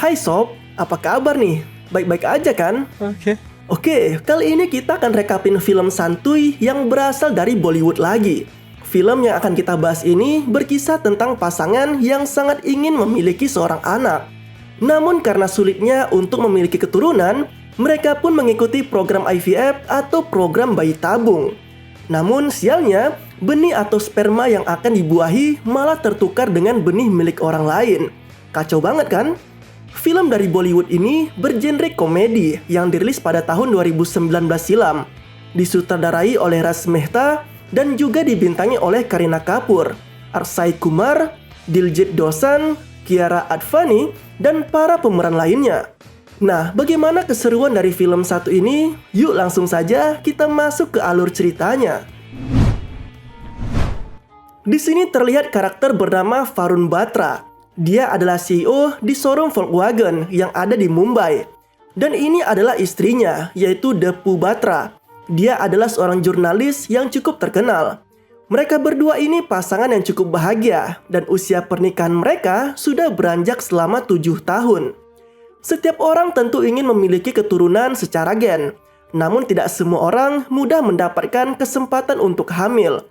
Hai Sob, apa kabar nih? Baik-baik aja kan? Oke, kali ini kita akan rekapin film santuy yang berasal dari Bollywood lagi. Film yang akan kita bahas ini berkisah tentang pasangan yang sangat ingin memiliki seorang anak. Namun karena sulitnya untuk memiliki keturunan, mereka pun mengikuti program IVF atau program bayi tabung. Namun sialnya, benih atau sperma yang akan dibuahi malah tertukar dengan benih milik orang lain. Kacau banget kan? Film dari Bollywood ini bergenre komedi yang dirilis pada tahun 2019 silam. Disutradarai oleh Raj Mehta dan juga dibintangi oleh Kareena Kapoor, Akshay Kumar, Diljit Dosanjh, Kiara Advani, dan para pemeran lainnya. Nah, bagaimana keseruan dari film satu ini? Yuk langsung saja kita masuk ke alur ceritanya. Di sini terlihat karakter bernama Varun Batra. Dia adalah CEO di showroom Volkswagen yang ada di Mumbai. Dan ini adalah istrinya, yaitu Depu Batra. Dia adalah seorang jurnalis yang cukup terkenal. Mereka berdua ini pasangan yang cukup bahagia, dan usia pernikahan mereka sudah beranjak selama 7 tahun. Setiap orang tentu ingin memiliki keturunan secara gen, namun tidak semua orang mudah mendapatkan kesempatan untuk hamil.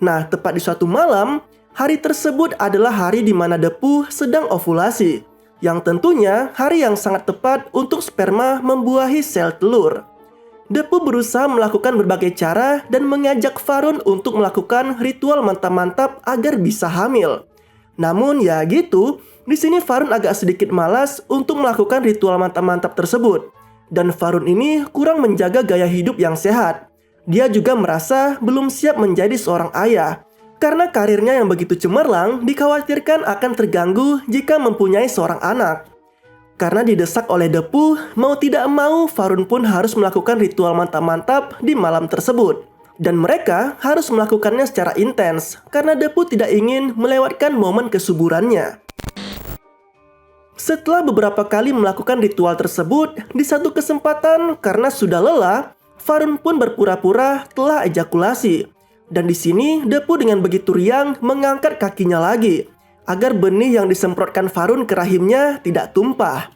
Nah, tepat di suatu malam, hari tersebut adalah hari di mana Depu sedang ovulasi, yang tentunya hari yang sangat tepat untuk sperma membuahi sel telur. Depu berusaha melakukan berbagai cara dan mengajak Varun untuk melakukan ritual mantap-mantap agar bisa hamil. Namun ya gitu, di sini Varun agak sedikit malas untuk melakukan ritual mantap-mantap tersebut. Dan Varun ini kurang menjaga gaya hidup yang sehat. Dia juga merasa belum siap menjadi seorang ayah. Karena karirnya yang begitu cemerlang dikhawatirkan akan terganggu jika mempunyai seorang anak. Karena didesak oleh Depu, mau tidak mau Varun pun harus melakukan ritual mantap-mantap di malam tersebut. Dan mereka harus melakukannya secara intens karena Depu tidak ingin melewatkan momen kesuburannya. Setelah beberapa kali melakukan ritual tersebut, di satu kesempatan karena sudah lelah, Varun pun berpura-pura telah ejakulasi. Dan di sini Depu dengan begitu riang mengangkat kakinya lagi agar benih yang disemprotkan Varun ke rahimnya tidak tumpah.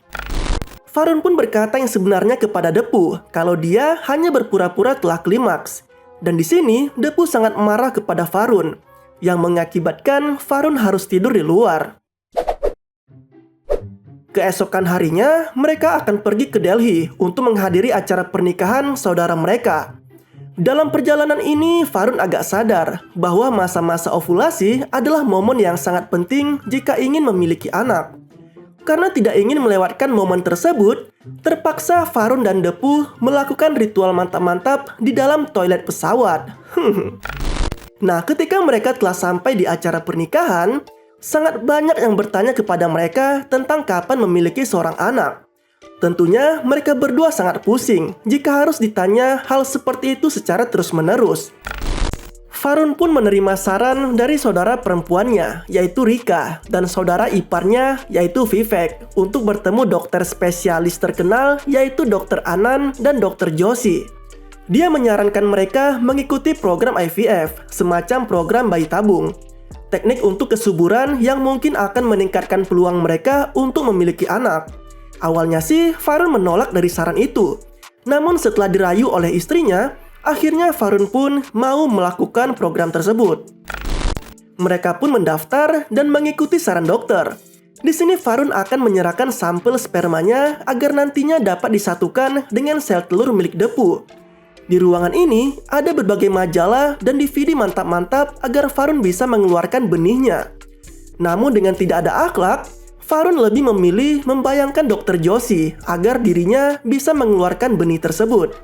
Varun pun berkata yang sebenarnya kepada Depu kalau dia hanya berpura-pura telah klimaks. Dan di sini Depu sangat marah kepada Varun yang mengakibatkan Varun harus tidur di luar. Keesokan harinya mereka akan pergi ke Delhi untuk menghadiri acara pernikahan saudara mereka. Dalam perjalanan ini, Varun agak sadar bahwa masa-masa ovulasi adalah momen yang sangat penting jika ingin memiliki anak. Karena tidak ingin melewatkan momen tersebut, terpaksa Varun dan Depu melakukan ritual mantap-mantap di dalam toilet pesawat. Nah, ketika mereka telah sampai di acara pernikahan, sangat banyak yang bertanya kepada mereka tentang kapan memiliki seorang anak. Tentunya mereka berdua sangat pusing jika harus ditanya hal seperti itu secara terus-menerus. Varun pun menerima saran dari saudara perempuannya, yaitu Rika, dan saudara iparnya, yaitu Vivek, untuk bertemu dokter spesialis terkenal, yaitu Dr. Anand dan Dr. Joshi. Dia menyarankan mereka mengikuti program IVF, semacam program bayi tabung. Teknik untuk kesuburan yang mungkin akan meningkatkan peluang mereka untuk memiliki anak. Awalnya sih Varun menolak dari saran itu. Namun setelah dirayu oleh istrinya, akhirnya Varun pun mau melakukan program tersebut. Mereka pun mendaftar dan mengikuti saran dokter. Di sini Varun akan menyerahkan sampel spermanya agar nantinya dapat disatukan dengan sel telur milik Depu. Di ruangan ini ada berbagai majalah dan DVD mantap-mantap agar Varun bisa mengeluarkan benihnya. Namun dengan tidak ada akhlak, Varun lebih memilih membayangkan Dr. Joshi agar dirinya bisa mengeluarkan benih tersebut.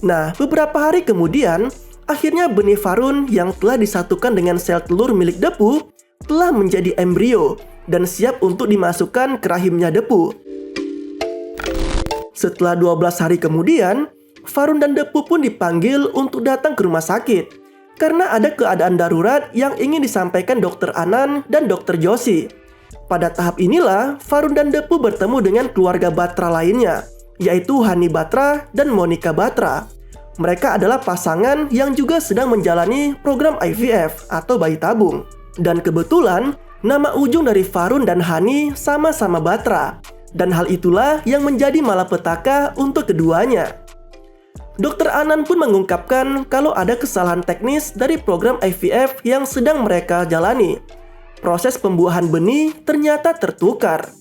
Nah, beberapa hari kemudian, akhirnya benih Varun yang telah disatukan dengan sel telur milik Depu telah menjadi embrio dan siap untuk dimasukkan ke rahimnya Depu. Setelah 12 hari kemudian, Varun dan Depu pun dipanggil untuk datang ke rumah sakit karena ada keadaan darurat yang ingin disampaikan Dr. Anand dan Dr. Joshi. Pada tahap inilah, Varun dan Depu bertemu dengan keluarga Batra lainnya, yaitu Hani Batra dan Monica Batra. Mereka adalah pasangan yang juga sedang menjalani program IVF atau bayi tabung. Dan kebetulan, nama ujung dari Varun dan Hani sama-sama Batra. Dan hal itulah yang menjadi malapetaka untuk keduanya. Dr. Anan pun mengungkapkan kalau ada kesalahan teknis dari program IVF yang sedang mereka jalani. Proses pembuahan benih ternyata tertukar.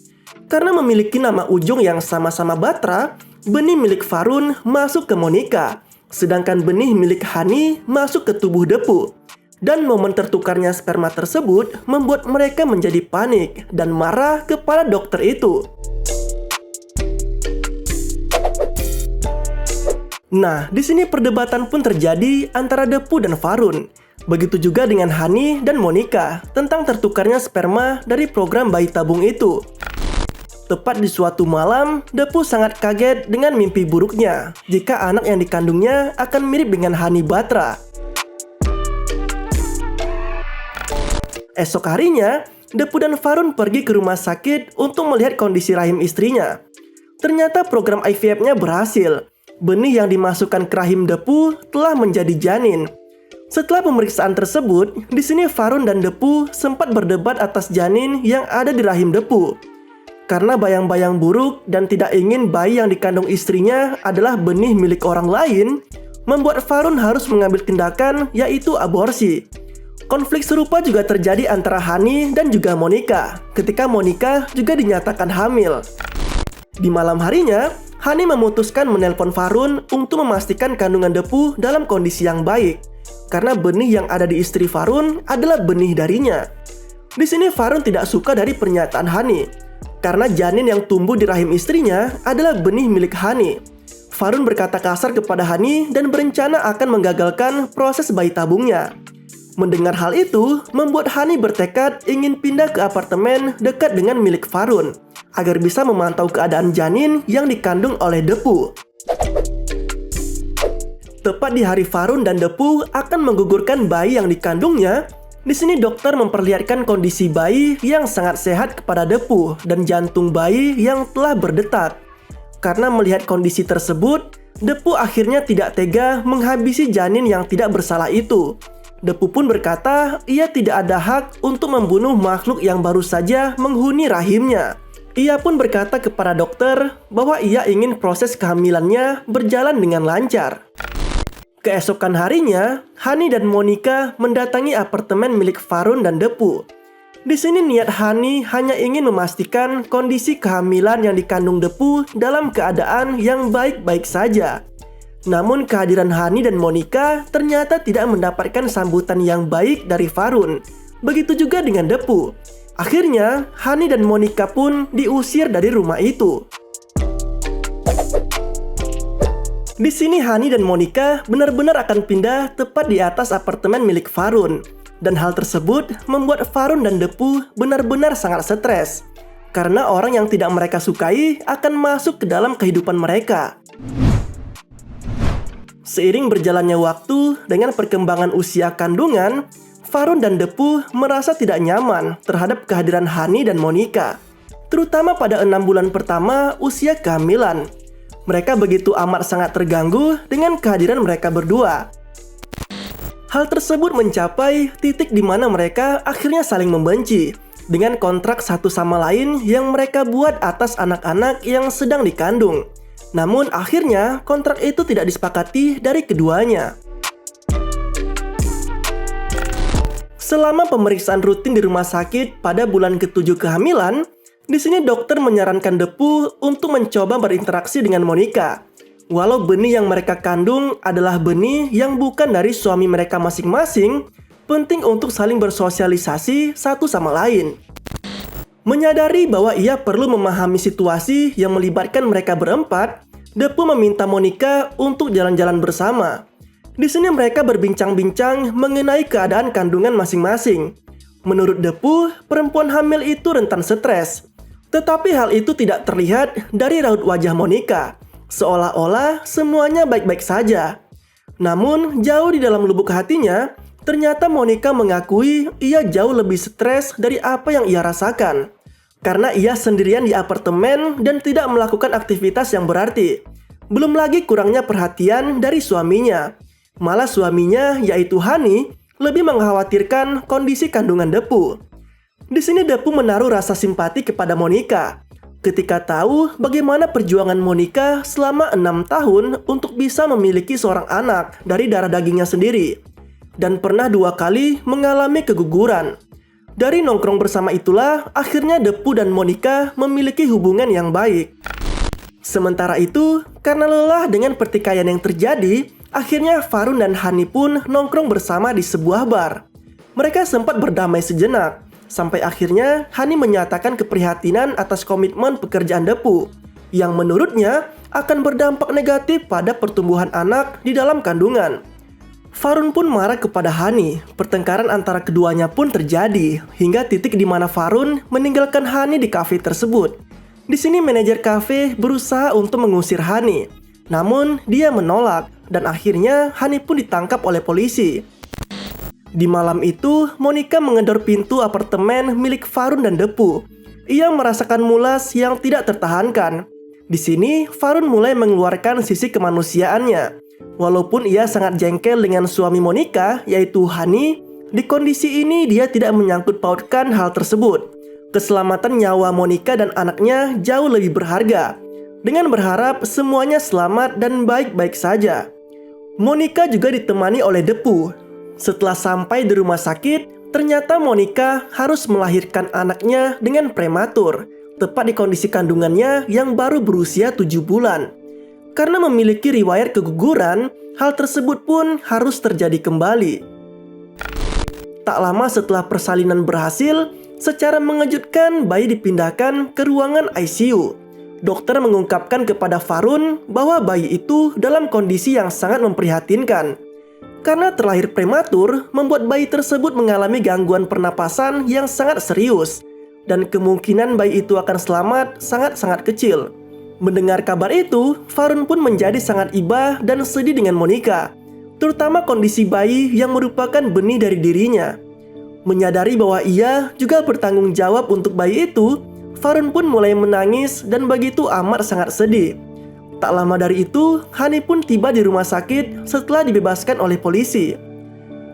Karena memiliki nama ujung yang sama-sama Batra, benih milik Varun masuk ke Monica, sedangkan benih milik Hani masuk ke tubuh Depu. Dan momen tertukarnya sperma tersebut membuat mereka menjadi panik dan marah kepada dokter itu. Nah, di sini perdebatan pun terjadi antara Depu dan Varun. Begitu juga dengan Hani dan Monica tentang tertukarnya sperma dari program bayi tabung itu. Tepat di suatu malam, Depu sangat kaget dengan mimpi buruknya jika anak yang dikandungnya akan mirip dengan Hani Batra. Esok harinya, Depu dan Varun pergi ke rumah sakit untuk melihat kondisi rahim istrinya. Ternyata program IVF-nya berhasil. Benih yang dimasukkan ke rahim Depu telah menjadi janin. Setelah pemeriksaan tersebut, di sini Varun dan Depu sempat berdebat atas janin yang ada di rahim Depu. Karena bayang-bayang buruk dan tidak ingin bayi yang dikandung istrinya adalah benih milik orang lain, membuat Varun harus mengambil tindakan yaitu aborsi. Konflik serupa juga terjadi antara Hani dan juga Monica, ketika Monica juga dinyatakan hamil. Di malam harinya, Hani memutuskan menelpon Varun untuk memastikan kandungan Depu dalam kondisi yang baik, karena benih yang ada di istri Varun adalah benih darinya. Di sini Varun tidak suka dari pernyataan Hani, karena janin yang tumbuh di rahim istrinya adalah benih milik Hani. Varun berkata kasar kepada Hani dan berencana akan menggagalkan proses bayi tabungnya. Mendengar hal itu, membuat Hani bertekad ingin pindah ke apartemen dekat dengan milik Varun, agar bisa memantau keadaan janin yang dikandung oleh Depu. Tepat di hari Varun dan Depu akan menggugurkan bayi yang dikandungnya, di sini dokter memperlihatkan kondisi bayi yang sangat sehat kepada Depu dan jantung bayi yang telah berdetak. Karena melihat kondisi tersebut, Depu akhirnya tidak tega menghabisi janin yang tidak bersalah itu. Depu pun berkata ia tidak ada hak untuk membunuh makhluk yang baru saja menghuni rahimnya. Ia pun berkata kepada dokter bahwa ia ingin proses kehamilannya berjalan dengan lancar. Keesokan harinya, Hani dan Monica mendatangi apartemen milik Varun dan Depu. Di sini niat Hani hanya ingin memastikan kondisi kehamilan yang dikandung Depu dalam keadaan yang baik-baik saja. Namun kehadiran Hani dan Monica ternyata tidak mendapatkan sambutan yang baik dari Varun. Begitu juga dengan Depu. Akhirnya, Hani dan Monica pun diusir dari rumah itu. Di sini Hani dan Monica benar-benar akan pindah tepat di atas apartemen milik Varun. Dan hal tersebut membuat Varun dan Depu benar-benar sangat stres. Karena orang yang tidak mereka sukai akan masuk ke dalam kehidupan mereka. Seiring berjalannya waktu dengan perkembangan usia kandungan, Varun dan Depu merasa tidak nyaman terhadap kehadiran Hani dan Monica, terutama pada 6 bulan pertama usia kehamilan. Mereka begitu amat sangat terganggu dengan kehadiran mereka berdua. Hal tersebut mencapai titik di mana mereka akhirnya saling membenci dengan kontrak satu sama lain yang mereka buat atas anak-anak yang sedang dikandung. Namun akhirnya kontrak itu tidak disepakati dari keduanya. Selama pemeriksaan rutin di rumah sakit pada bulan ke-7 kehamilan, di sini dokter menyarankan Depu untuk mencoba berinteraksi dengan Monica. Walau benih yang mereka kandung adalah benih yang bukan dari suami mereka masing-masing, penting untuk saling bersosialisasi satu sama lain. Menyadari bahwa ia perlu memahami situasi yang melibatkan mereka berempat, Depu meminta Monica untuk jalan-jalan bersama. Di sini mereka berbincang-bincang mengenai keadaan kandungan masing-masing. Menurut Depu, perempuan hamil itu rentan stres. Tetapi hal itu tidak terlihat dari raut wajah Monica, seolah-olah semuanya baik-baik saja. Namun, jauh di dalam lubuk hatinya, ternyata Monica mengakui ia jauh lebih stres dari apa yang ia rasakan. Karena ia sendirian di apartemen dan tidak melakukan aktivitas yang berarti. Belum lagi kurangnya perhatian dari suaminya. Malah suaminya, yaitu Hani, lebih mengkhawatirkan kondisi kandungan Depu. Di sini Depu menaruh rasa simpati kepada Monica ketika tahu bagaimana perjuangan Monica selama 6 tahun untuk bisa memiliki seorang anak dari darah dagingnya sendiri, dan pernah 2 kali mengalami keguguran. Dari nongkrong bersama itulah akhirnya Depu dan Monica memiliki hubungan yang baik. Sementara itu, karena lelah dengan pertikaian yang terjadi, akhirnya Farun dan Hani pun nongkrong bersama di sebuah bar. Mereka sempat berdamai sejenak, sampai akhirnya Hani menyatakan keprihatinan atas komitmen pekerjaan Depu, yang menurutnya akan berdampak negatif pada pertumbuhan anak di dalam kandungan. Farun pun marah kepada Hani. Pertengkaran antara keduanya pun terjadi, hingga titik di mana Farun meninggalkan Hani di kafe tersebut. Di sini manajer kafe berusaha untuk mengusir Hani, namun dia menolak, dan akhirnya Hani pun ditangkap oleh polisi. Di malam itu, Monica menggedor pintu apartemen milik Farun dan Depu. Ia merasakan mulas yang tidak tertahankan. Di sini, Farun mulai mengeluarkan sisi kemanusiaannya. Walaupun ia sangat jengkel dengan suami Monica, yaitu Hani, di kondisi ini dia tidak menyangkut pautkan hal tersebut. Keselamatan nyawa Monica dan anaknya jauh lebih berharga, dengan berharap semuanya selamat dan baik-baik saja. Monica juga ditemani oleh Depu. Setelah sampai di rumah sakit, ternyata Monica harus melahirkan anaknya dengan prematur, tepat di kondisi kandungannya yang baru berusia 7 bulan. Karena memiliki riwayat keguguran, hal tersebut pun harus terjadi kembali. Tak lama setelah persalinan berhasil, secara mengejutkan bayi dipindahkan ke ruangan ICU. Dokter mengungkapkan kepada Farun bahwa bayi itu dalam kondisi yang sangat memprihatinkan. Karena terlahir prematur, membuat bayi tersebut mengalami gangguan pernapasan yang sangat serius, dan kemungkinan bayi itu akan selamat sangat-sangat kecil. Mendengar kabar itu, Farun pun menjadi sangat iba dan sedih dengan Monica, terutama kondisi bayi yang merupakan benih dari dirinya. Menyadari bahwa ia juga bertanggung jawab untuk bayi itu, Farun pun mulai menangis dan begitu amat sangat sedih. Tak lama dari itu, Hani pun tiba di rumah sakit setelah dibebaskan oleh polisi.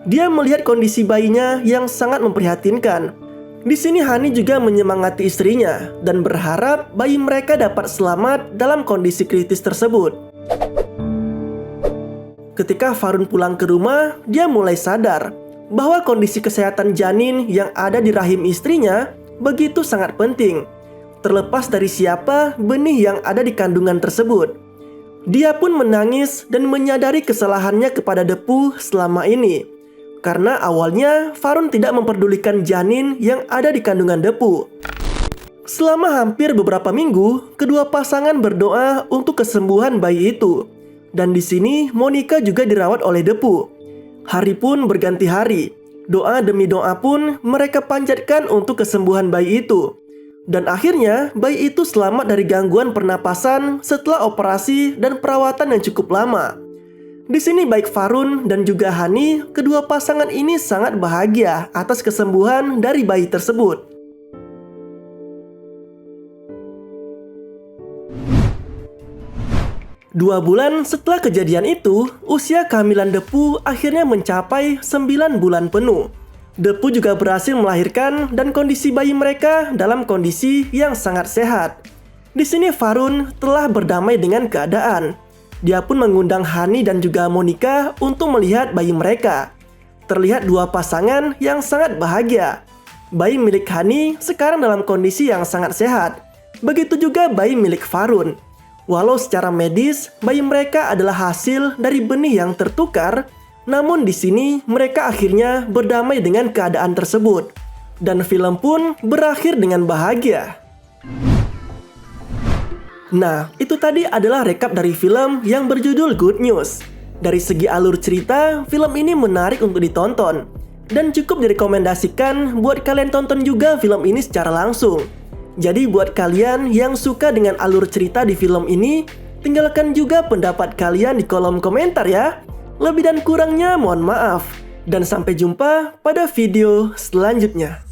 Dia melihat kondisi bayinya yang sangat memprihatinkan. Di sini Hani juga menyemangati istrinya dan berharap bayi mereka dapat selamat dalam kondisi kritis tersebut. Ketika Farun pulang ke rumah, dia mulai sadar bahwa kondisi kesehatan janin yang ada di rahim istrinya begitu sangat penting, terlepas dari siapa benih yang ada di kandungan tersebut. Dia pun menangis dan menyadari kesalahannya kepada Depu selama ini. Karena awalnya Farun tidak memperdulikan janin yang ada di kandungan Depu. Selama hampir beberapa minggu, kedua pasangan berdoa untuk kesembuhan bayi itu. Dan di sini Monica juga dirawat oleh Depu. Hari pun berganti hari. Doa demi doa pun mereka panjatkan untuk kesembuhan bayi itu. Dan akhirnya bayi itu selamat dari gangguan pernapasan setelah operasi dan perawatan yang cukup lama. Di sini baik Farun dan juga Hani, kedua pasangan ini sangat bahagia atas kesembuhan dari bayi tersebut. Dua bulan setelah kejadian itu, usia kehamilan Depu akhirnya mencapai 9 bulan penuh. Depu juga berhasil melahirkan dan kondisi bayi mereka dalam kondisi yang sangat sehat. Di sini Farun telah berdamai dengan keadaan. Dia pun mengundang Hani dan juga Monica untuk melihat bayi mereka. Terlihat dua pasangan yang sangat bahagia. Bayi milik Hani sekarang dalam kondisi yang sangat sehat. Begitu juga bayi milik Farun. Walau secara medis bayi mereka adalah hasil dari benih yang tertukar, namun di sini mereka akhirnya berdamai dengan keadaan tersebut. Dan film pun berakhir dengan bahagia. Nah, itu tadi adalah rekap dari film yang berjudul Good News. Dari segi alur cerita, film ini menarik untuk ditonton. Dan cukup direkomendasikan buat kalian tonton juga film ini secara langsung. Jadi buat kalian yang suka dengan alur cerita di film ini, tinggalkan juga pendapat kalian di kolom komentar ya. Lebih dan kurangnya mohon maaf. Dan sampai jumpa pada video selanjutnya.